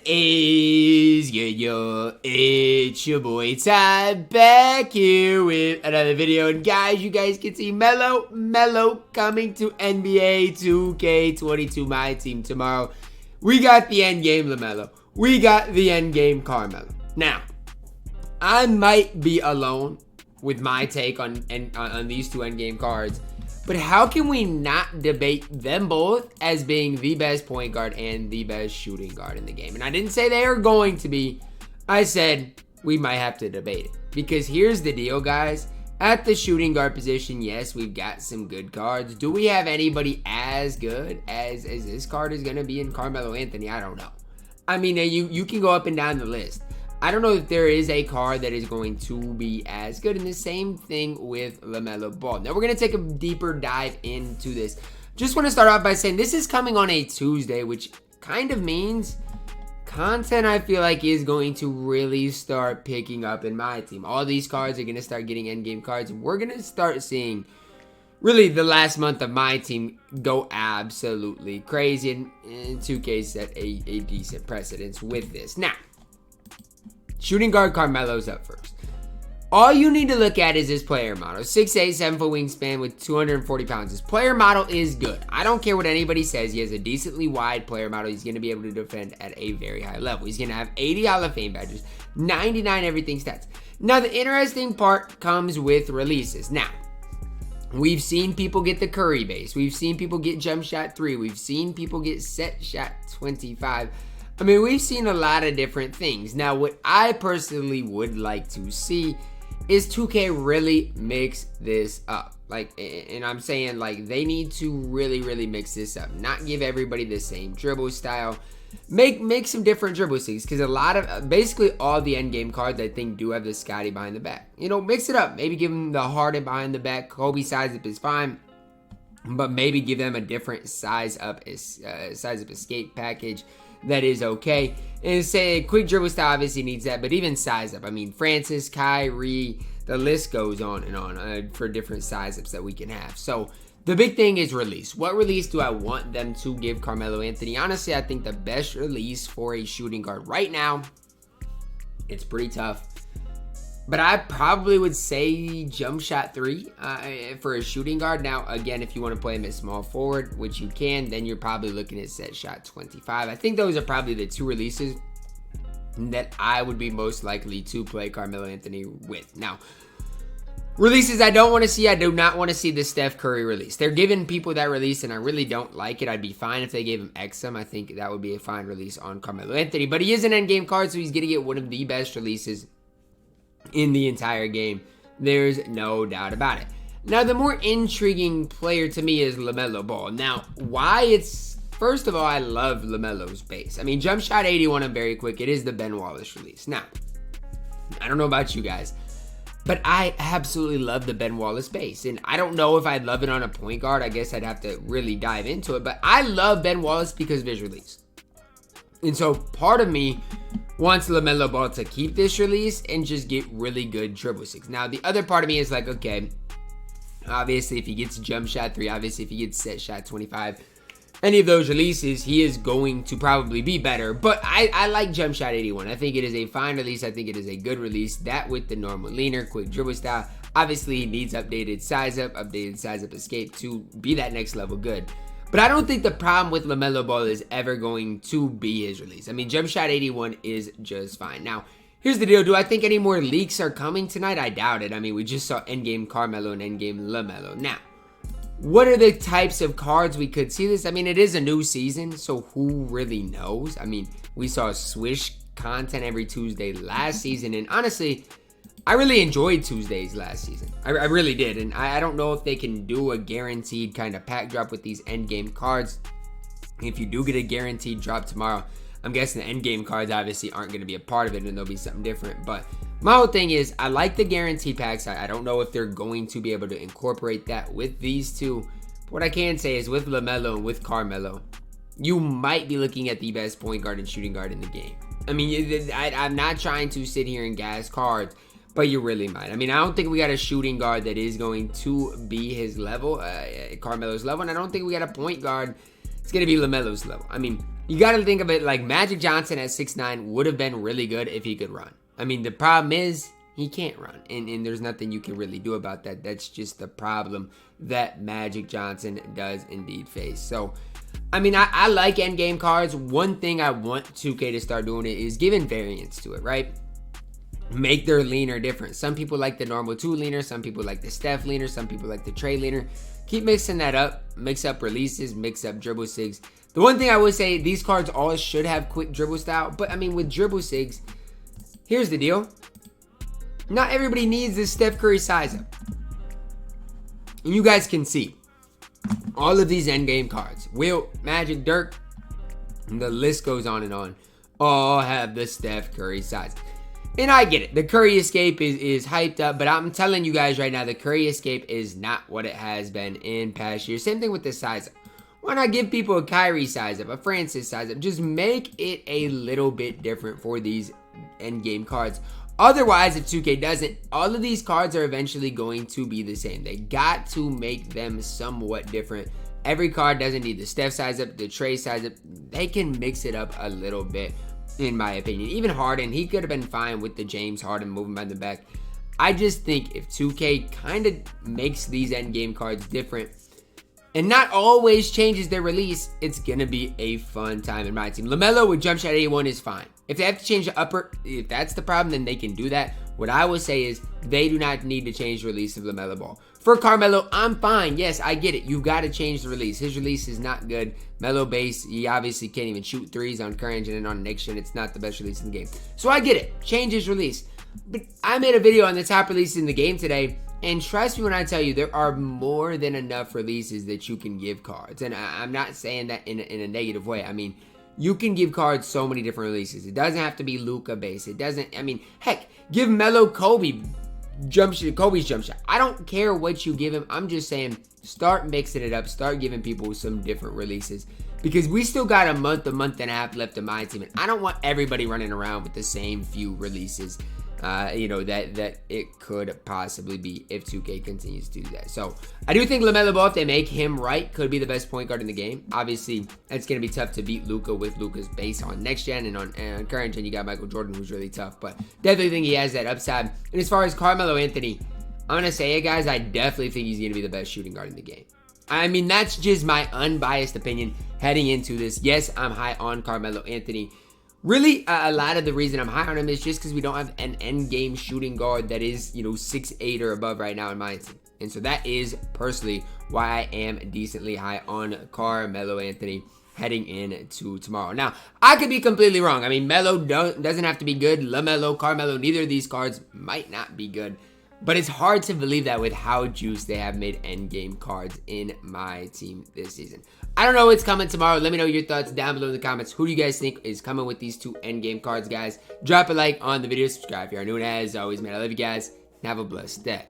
is good, yo? It's your boy Ty back here with another video. And guys, you guys can see Melo coming to NBA 2K22 MyTEAM tomorrow. We got the endgame LaMelo. We got the endgame Carmelo. Now, I might be alone with my take on these two endgame cards. But how can we not debate them both as being the best point guard and the best shooting guard in the game? And I didn't say they are going to be. I said we might have to debate it. Because here's the deal, guys. At the shooting guard position, yes, we've got some good cards. Do we have anybody as good as this card is going to be in Carmelo Anthony? I don't know. I mean, you can go up and down the list. I don't know if there is a card that is going to be as good. And the same thing with LaMelo Ball. Now, we're going to take a deeper dive into this. Just want to start off by saying this is coming on a Tuesday, which kind of means content, I feel like, is going to really start picking up in my team. All these cards are going to start getting endgame cards. We're going to start seeing really the last month of my team go absolutely crazy. And 2K set a decent precedence with this. Now, shooting guard Carmelo's up first. All you need to look at is his player model. 6'8", 7-foot wingspan with 240 pounds. His player model is good. I don't care what anybody says. He has a decently wide player model. He's going to be able to defend at a very high level. He's going to have 80 Hall of Fame badges, 99 everything stats. Now, the interesting part comes with releases. Now, we've seen people get the Curry base. We've seen people get jump shot 3. We've seen people get set shot 25. I mean, we've seen a lot of different things. Now, what I personally would like to see is 2K really mix this up. Like, and I'm saying, like, they need to really mix this up. Not give everybody the same dribble style. Make some different dribble styles. Because a lot of, basically all the endgame cards, I think, do have the Scotty behind the back. You know, mix it up. Maybe give them the Harden behind the back. Kobe size up is fine. But maybe give them a different size up escape package. That is okay. And say quick dribble style obviously needs that, but even size up. I mean, Francis, Kyrie, the list goes on and on for different size ups that we can have. So the big thing is release. What release do I want them to give Carmelo Anthony? Honestly, I think the best release for a shooting guard right now, it's pretty tough, but I probably would say jump shot 3 for a shooting guard. Now, again, if you want to play him at small forward, which you can, then you're probably looking at set shot 25. I think those are probably the two releases that I would be most likely to play Carmelo Anthony with. Now, releases I don't want to see. I do not want to see the Steph Curry release. They're giving people that release, and I really don't like it. I'd be fine if they gave him Exum. I think that would be a fine release on Carmelo Anthony. But he is an endgame card, so he's going to get one of the best releases in the entire game. There's no doubt about it. Now, the more intriguing player to me is LaMelo Ball. Now, why? It's, first of all, I love LaMelo's base. I mean, jump shot 81, I'm very quick. It is the Ben Wallace release. Now, I don't know about you guys, but I absolutely love the Ben Wallace base. And I don't know if I'd love it on a point guard. I guess I'd have to really dive into it. But I love Ben Wallace because of his release. And so part of me wants LaMelo Ball to keep this release and just get really good dribble sticks. Now, the other part of me is like, okay, obviously if he gets jump shot 3, obviously if he gets set shot 25, any of those releases, he is going to probably be better. But I like jump shot 81. I think it is a fine release. I think it is a good release. That with the normal leaner, quick dribble style. Obviously, he needs updated size up escape to be that next level good. But I don't think the problem with LaMelo Ball is ever going to be his release. I mean, jump shot 81 is just fine. Now, here's the deal. Do I think any more leaks are coming tonight? I doubt it. I mean, we just saw endgame Carmelo and endgame LaMelo. Now, what are the types of cards we could see this? I mean, it is a new season, so who really knows? I mean, we saw Swish content every Tuesday last season, and honestly, I really enjoyed Tuesdays last season. I really did. And I don't know if they can do a guaranteed kind of pack drop with these endgame cards. If you do get a guaranteed drop tomorrow, I'm guessing the endgame cards obviously aren't going to be a part of it and there'll be something different. But my whole thing is I like the guaranteed packs. I don't know if they're going to be able to incorporate that with these two. But what I can say is with LaMelo and with Carmelo, you might be looking at the best point guard and shooting guard in the game. I mean, I'm not trying to sit here and gas cards, but you really might. I mean, I don't think we got a shooting guard that is going to be his level, Carmelo's level, and I don't think we got a point guard that's going to be LaMelo's level. I mean, you got to think of it like Magic Johnson at 6'9" would have been really good if he could run. I mean, the problem is he can't run, and there's nothing you can really do about that. That's just the problem that Magic Johnson does indeed face. So, I mean, I like endgame cards. One thing I want 2K to start doing is giving variance to it, right? Make their leaner different. Some people like the normal 2 leaner. Some people like the Steph leaner. Some people like the Trey leaner. Keep mixing that up. Mix up releases. Mix up dribble sigs. The one thing I would say, these cards all should have quick dribble style. But, I mean, with dribble sigs, here's the deal. Not everybody needs this Steph Curry size up. And you guys can see all of these endgame cards. Will, Magic, Dirk, and the list goes on, all have the Steph Curry size. And I get it. The Curry escape is hyped up, but I'm telling you guys right now, the Curry escape is not what it has been in past years. Same thing with the size up. Why not give people a Kyrie size up, a Francis size up? Just make it a little bit different for these endgame cards. Otherwise, if 2K doesn't, all of these cards are eventually going to be the same. They got to make them somewhat different. Every card doesn't need the Steph size up, the Trey size up. They can mix it up a little bit, in my opinion. Even Harden, he could have been fine with the James Harden moving by the back. I just think if 2K kind of makes these endgame cards different and not always changes their release, it's going to be a fun time in my team. LaMelo with jump shot 81 is fine. If they have to change the upper, if that's the problem, then they can do that. What I would say is they do not need to change the release of LaMelo Ball. For Carmelo, I'm fine. Yes, I get it. You've got to change the release. His release is not good. Melo base, he obviously can't even shoot threes on current engine and on next gen. It's not the best release in the game. So I get it. Change his release. But I made a video on the top releases in the game today. And trust me when I tell you, there are more than enough releases that you can give cards. And I'm not saying that in a negative way. I mean, you can give cards so many different releases. It doesn't have to be Luka base. It doesn't, I mean, heck, give Melo Kobe's jump shot. I don't care what you give him. I'm just saying, start mixing it up. Start giving people some different releases. Because we still got a month and a half left of my team. And I don't want everybody running around with the same few releases. You know, that it could possibly be if 2K continues to do that. So, I do think LaMelo Ball, if they make him right, could be the best point guard in the game. Obviously, it's going to be tough to beat Luka with Luka's base on next gen, and on current gen, you got Michael Jordan, who's really tough. But definitely think he has that upside. And as far as Carmelo Anthony, I'm going to say it, guys, I definitely think he's going to be the best shooting guard in the game. I mean, that's just my unbiased opinion heading into this. Yes, I'm high on Carmelo Anthony. Really, a lot of the reason I'm high on him is just because we don't have an end-game shooting guard that is, you know, 6'8" or above right now in my team. And so that is personally why I am decently high on Carmelo Anthony heading into tomorrow. Now, I could be completely wrong. I mean, Melo doesn't have to be good. LaMelo, Carmelo, neither of these cards might not be good. But it's hard to believe that with how juiced they have made endgame cards in my team this season. I don't know what's coming tomorrow. Let me know your thoughts down below in the comments. Who do you guys think is coming with these 2 endgame cards, guys? Drop a like on the video. Subscribe if you are new. And as always, man, I love you guys. And have a blessed day.